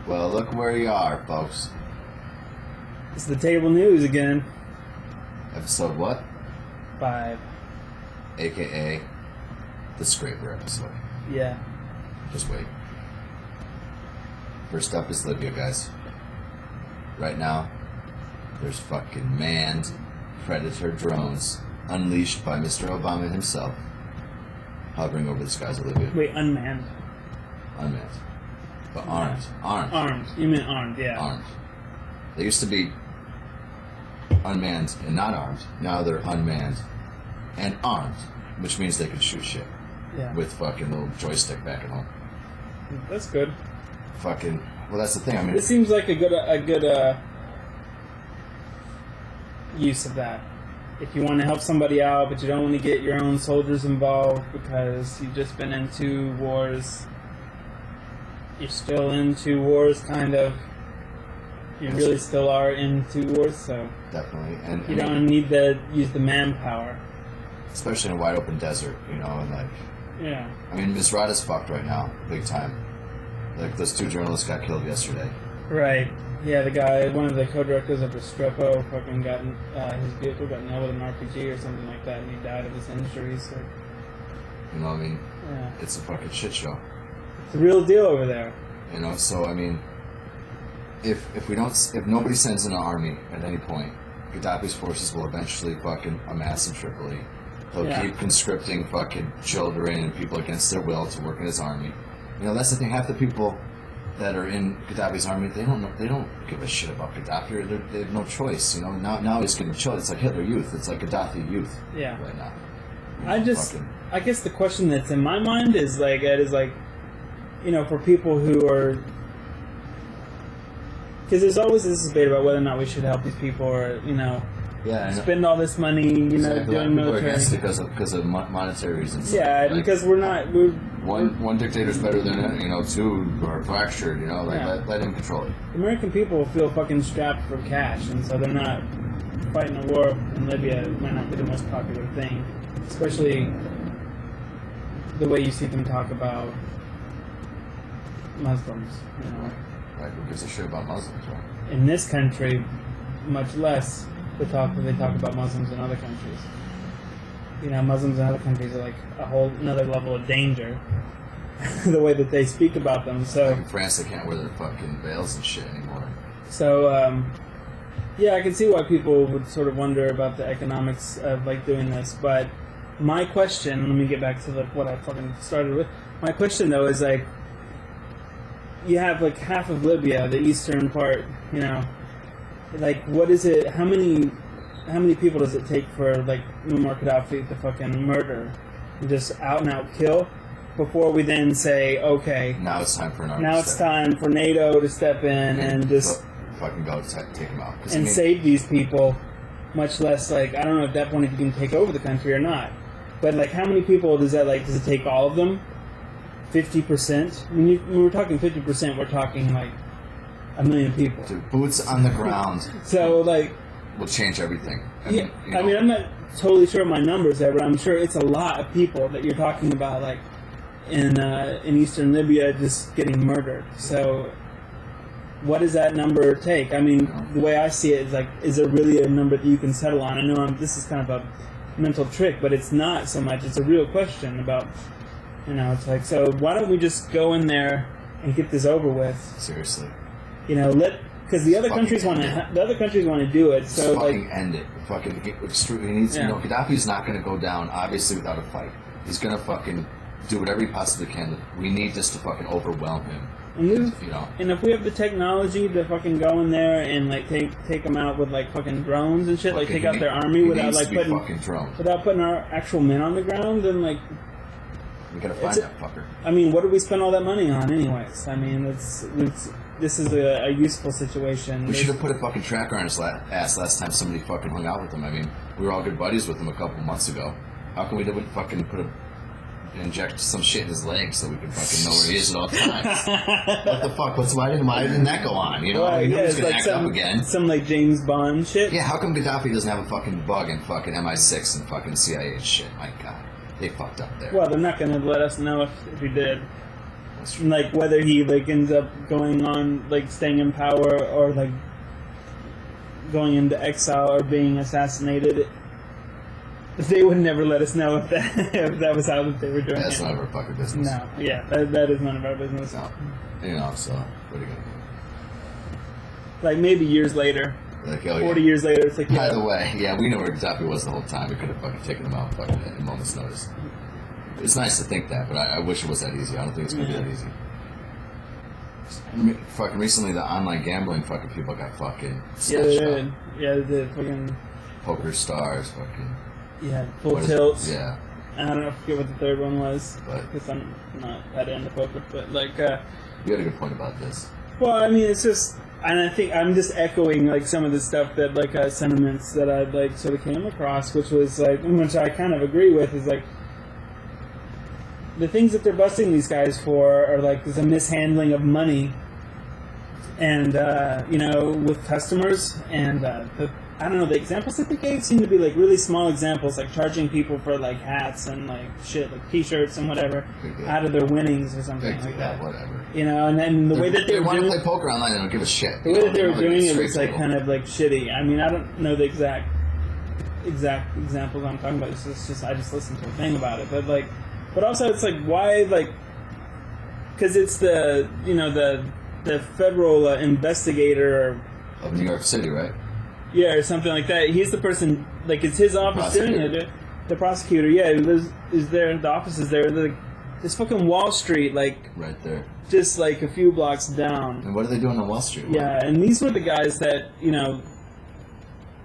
Well, look where you are, folks. It's the table news again. Episode what? 5. AKA the Scraper episode. Yeah. Just wait. First up is Libya, guys. Right now, there's fucking manned predator drones unleashed by Mr. Obama himself hovering over the skies of Libya. Wait, unmanned. Unmanned. But armed. Armed. Armed. You mean armed, yeah. Armed. They used to be unmanned and not armed. Now they're unmanned and armed, which means they can shoot shit. Yeah. With fucking little joystick back at home. That's good. Fucking, well, that's the thing. I mean, It seems like a good use of that. If you want to help somebody out, but you don't want to get your own soldiers involved because you've just been in 2 wars. You're still in 2 wars, kind of. You really still are in 2 wars, so definitely. And you don't need to use the manpower. especially in a wide open desert, you know, and like, Yeah. I mean, Misrata's fucked right now, big time. Like, those 2 journalists got killed yesterday. Right. Yeah, the guy, one of the co-directors of the Strepo, fucking got his vehicle got nailed with an RPG or something like that, and he died of his injuries. So. You know what I mean? Yeah. It's a fucking shit show. It's a real deal over there. You know, so I mean, if nobody sends in an army at any point, Gaddafi's forces will eventually fucking amass in Tripoli. He'll keep conscripting fucking children and people against their will to work in his army. You know, that's the thing. Half the people that are in Gaddafi's army, they don't give a shit about Gaddafi. They have no choice. You know, now he's getting choice. It's like Hitler Youth. It's like Gaddafi Youth. Yeah. Right now. I guess the question that's in my mind is like, you know, for people who are, because there's always this debate about whether or not we should help these people or, you know, spend all this money, you know, doing military. Because of monetary reasons. Yeah, like, because we're one dictator's better than, you know, 2 are fractured, you know, like let him control it. American people feel fucking strapped for cash, and so they're not fighting a war in Libya. It might not be the most popular thing, especially the way you see them talk about Muslims, you know. Right, who gives a shit about Muslims, right? In this country, much less they talk about Muslims in other countries. You know, Muslims in other countries are like a whole another level of danger. The way that they speak about them. So like in France, they can't wear their fucking veils and shit anymore. So, yeah, I can see why people would sort of wonder about the economics of like doing this. But my question, let me get back to what I fucking started with. My question though is like, you have like half of Libya, the eastern part, you know, like what is it? How many people does it take for like Muammar Gaddafi to fucking murder, and just out and out kill, before we then say, okay, now it's time for an army. Now it's time for NATO to step in and just fucking go take them out and save these people. Much less like, I don't know at that point if you can take over the country or not, but like how many people does that like? Does it take all of them? 50%? When we're talking 50%, we're talking like 1 million people. Dude, boots on the ground. So like, will change everything. I mean, I'm not totally sure of my numbers there, but I'm sure it's a lot of people that you're talking about, like in eastern Libya, just getting murdered. So, what does that number take? I mean, the way I see it is like, is there really a number that you can settle on? I know this is kind of a mental trick, but it's not so much. It's a real question about. You know, it's like, so why don't we just go in there and get this over with? Seriously. You know, because the other countries want to do it. So just fucking like, end it. Fucking he needs. You know, Gaddafi's not going to go down obviously without a fight. He's going to fucking do whatever he possibly can. We need this to fucking overwhelm him. And if we have the technology to fucking go in there and like take them out with like fucking drones and shit, like take out their army without like putting our actual men on the ground, then like. We gotta find that fucker. I mean, what do we spend all that money on, anyways? I mean, this is a useful situation. We should have put a fucking tracker on his ass last time somebody fucking hung out with him. I mean, we were all good buddies with him a couple months ago. How come we didn't fucking inject some shit in his leg so we can fucking know where he is at all times? What the fuck? Why didn't that go on? You know, right, he knew he was gonna act up again. Some like James Bond shit. Yeah, how come Gaddafi doesn't have a fucking bug in fucking MI6 and fucking CIA shit? My God. They fucked up there. Well, they're not going to let us know if he did. And, like, whether he, like, ends up going on, like, staying in power or, like, going into exile or being assassinated, they would never let us know if that was how they were doing That's it. none of our fucking business. No, yeah, that is none of our business. No. You know, so what are you gonna do? Like, maybe years later, Like, 40 years later, it's like, By the way, yeah, we know where Gaddafi was the whole time. We could have fucking taken him out fucking at a moment's notice. It's nice to think that, but I wish it was that easy. I don't think it's gonna be that easy. Fucking recently, the online gambling fucking people got fucking snatched up. Yeah, they did. Fucking, Poker stars, fucking. yeah, full tilts. Yeah. I don't know, I forget what the third one was, But- because I'm not that into poker, but, like, You had a good point about this. well, I mean, it's just, and I think I'm just echoing, like, some of the stuff that, like, sentiments that I, like, sort of came across, which was, like, which I kind of agree with, is, like, the things that they're busting these guys for are, like, the mishandling of money, and, you know, with customers, and, I don't know, the examples that they gave seem to be, like, really small examples, like charging people for, like, hats and, like, shit, like T-shirts and whatever, out of their winnings or something Big like that. whatever. You know, and then the way that they were want doing to play poker online, they don't give a shit. the way that they were doing it was, straight like, kind of, like, shitty. I mean, I don't know the exact examples I'm talking about. It's just I just listened to a thing about it. But, like, but also it's, like, why, like, because it's the, you know, the federal investigator, of New York City, right? yeah, or something like that. He's the person, like, it's his office doing it. The prosecutor, yeah, is there. The office is there. Like, this fucking Wall Street, like, Right there. just, like, a few blocks down. And what are they doing on Wall Street? Yeah, and these were the guys that, you know,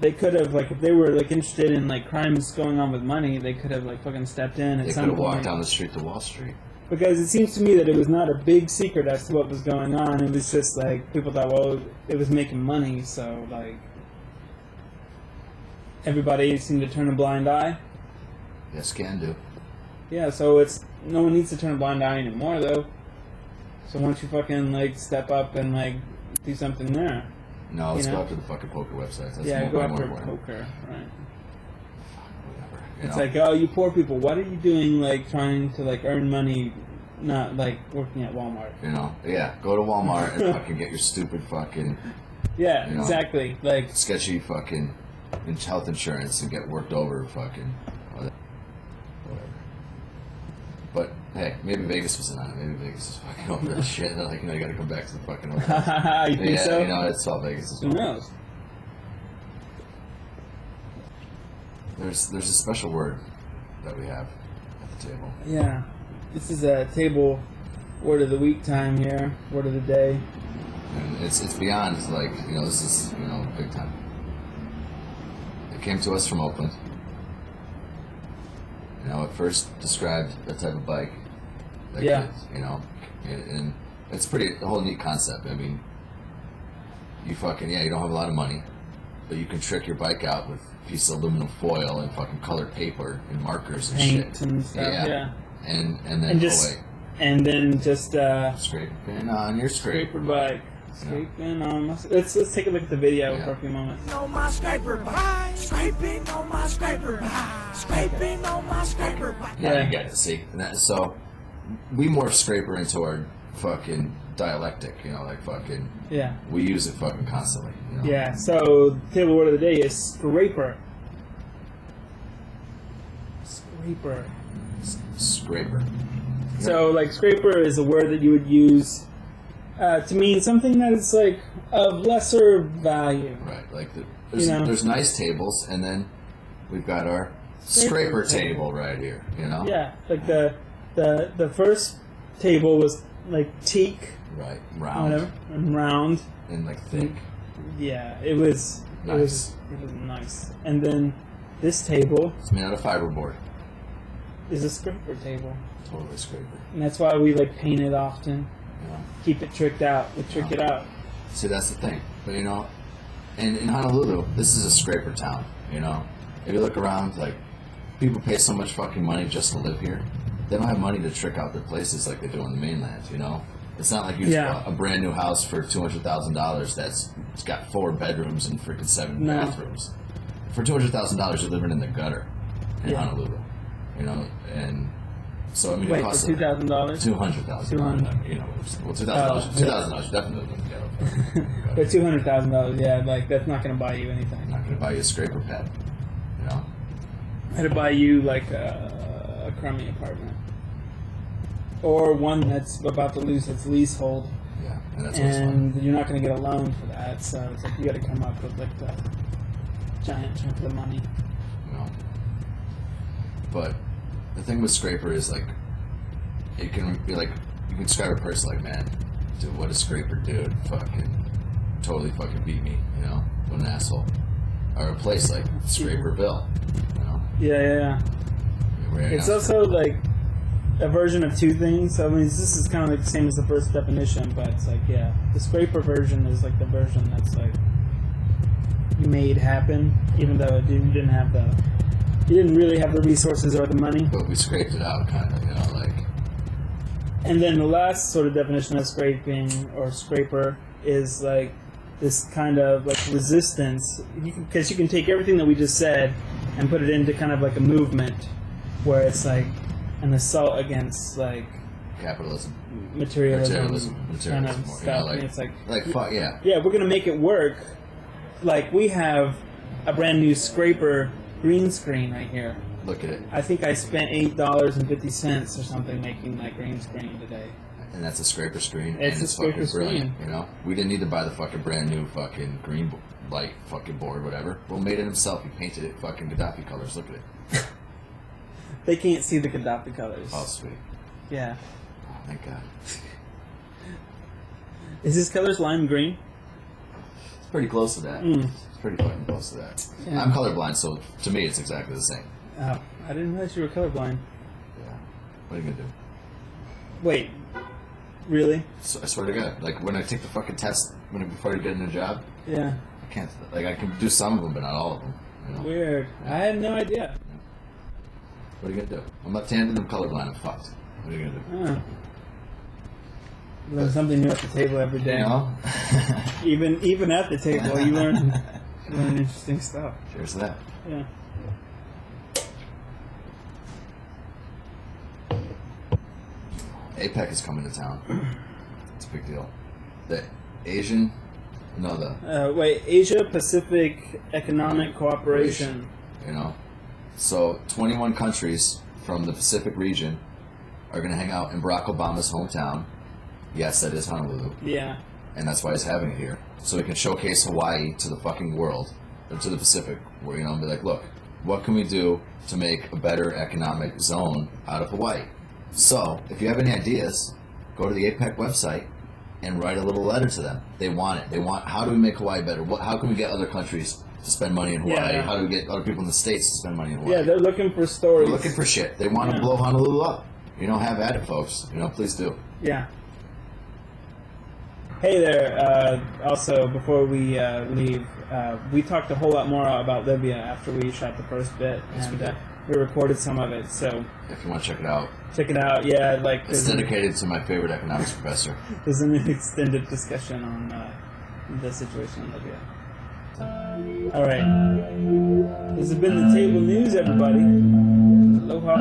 they could have, like, if they were, like, interested in, like, crimes going on with money, they could have, like, fucking stepped in at They some could have point. walked down the street to Wall Street. Because it seems to me that it was not a big secret as to what was going on. It was just, like, people thought, well, it was making money, so, like, everybody seemed to turn a blind eye. Yes, can do. Yeah, so it's, no one needs to turn a blind eye anymore, though. So why don't you fucking, like, step up and, like, do something there? No, let's You know? go after the fucking poker websites. That's Yeah, go more after important. poker, right? Whatever. It's like, oh, you poor people, what are you doing, like, trying to, like, earn money, not, like, working at Walmart? You know, yeah, go to Walmart and fucking get your stupid fucking Yeah, You know? exactly. Like, sketchy fucking health insurance and get worked over fucking whatever. But hey, maybe Vegas was in on it. Maybe Vegas is fucking over that shit. They're like, you know, you gotta come back to the fucking hotel. you think Yeah, so? you know, it's all Vegas as Who well. knows? There's a special word that we have at the table. Yeah. This is a table word of the week time here, word of the day. And it's beyond, like, you know, this is, you know, big time. It came to us from Oakland. You know, it first described a type of bike. That Yeah. could, you know, and it's a whole neat concept. I mean, you fucking, you don't have a lot of money, but you can trick your bike out with a piece of aluminum foil and fucking colored paper and markers and Paint shit. and stuff, yeah. And then, And just, oh wait, and then just, scraping on your scraper scraper. bike. Scraping on my... Let's take a look at the video for a few moments. On my scraper bike, scraping on my scraper bike, scraping on my scraper bike. Yeah, Yeah. you get it. See, so we morph scraper into our fucking dialectic. You know, like fucking. Yeah. We use it fucking constantly. You know? Yeah, so table word of the day is scraper. Scraper. Scraper. So, like, scraper is a word that you would use to mean something that is, like, of lesser value. Right. Like You know. there's nice tables, and then we've got our scraper table right here. You know. Yeah, like the first table was like teak, Right. Round. whatever, and round. And like thick. Yeah, it was Nice. it was nice. And then this table It's made out of fiberboard. is a scraper table, Totally scraper. and that's why we like paint it often. You know. Keep it tricked out. We trick it out. See, that's the thing. But you know, in Honolulu, this is a scraper town. You know, if you look around, like people pay so much fucking money just to live here. They don't have money to trick out their places like they do on the mainland. You know, it's not like you Yeah. a brand new house for $200,000 it's got 4 bedrooms and freaking 7 No. bathrooms. For $200,000, you're living in the gutter in Yeah. Honolulu. You know, and So I mean, Wait, it for costs $2,000? $200,000. You know, well, $2,000 definitely doesn't get it. But $200,000, yeah, like that's not going to buy you anything. Not going to buy you a scraper pad. You know. It'll buy you like a crummy apartment, or one that's about to lose its leasehold. Yeah, and that's and you're not going to get a loan for that, so it's like you got to come up with like the giant chunk of the money. You know. But the thing with scraper is like, it can be like, you can describe a person like, man, dude, what a scraper dude, fucking totally fucking beat me, you know, what an asshole. Or a place like Scraperville, you know. Yeah. It's also like a version of two things. So, I mean, this is kind of like the same as the first definition, but it's like, yeah, the scraper version is like the version that's like you made happen, even though you didn't really have the resources or the money. But we scraped it out, kind of, you know, like. And then the last sort of definition of scraping or scraper is like this kind of like resistance, because you can take everything that we just said and put it into kind of like a movement where it's like an assault against like Capitalism. materialism kind of more, stuff. you know, And it's like fuck, yeah. Yeah, we're gonna make it work. Like we have a brand new scraper green screen right here. Look at it. I think I spent $8.50 or something making that green screen today. And that's a scraper screen. It's and a scraper fucking brilliant, screen. you know? We didn't need to buy the fucking brand new fucking green light fucking board, whatever. Will made it himself. He painted it fucking Gaddafi colors. Look at it. They can't see the Gaddafi colors. Oh, sweet. Yeah. Oh, thank God. Is his colors lime green? It's pretty close to that. Mm. It's pretty fucking close to that. Yeah. I'm colorblind, so to me it's exactly the same. Oh, I didn't realize you were colorblind. Yeah. What are you gonna do? Wait, really? So, I swear to God, like when I take the fucking test before you get in a job, Yeah. I can't. Like I can do some of them, but not all of them. You know? Weird. I had no idea. What are you gonna do? I'm left-handed. I'm colorblind. I'm fucked. What are you gonna do? Oh. Learn something new at the table every day. You know? Even at the table, you learn interesting stuff. Cheers to that. Yeah. APEC is coming to town. It's a big deal. The Asia Pacific Economic Cooperation. You know, so 21 countries from the Pacific region are going to hang out in Barack Obama's hometown. Yes, that is Honolulu. Yeah. And that's why he's having it here. So he can showcase Hawaii to the fucking world, or to the Pacific, where, you know, and be like, look, what can we do to make a better economic zone out of Hawaii? So, if you have any ideas, go to the APEC website and write a little letter to them. They want it. They want, how do we make Hawaii better? How can we get other countries to spend money in Hawaii? Yeah. How do we get other people in the States to spend money in Hawaii? Yeah, they're looking for stories. They're looking for shit. They want to blow Honolulu up. You know, have at it, folks. You know, please do. Yeah. Hey there. Also, before we leave, we talked a whole lot more about Libya after we shot the first bit, Yes, we and did. we recorded some of it. So If you want to check it out, check it out. Yeah, like it's dedicated to my favorite economics professor. there's an extended discussion on the situation in Libya. All right. This has been the Table News, everybody. Aloha.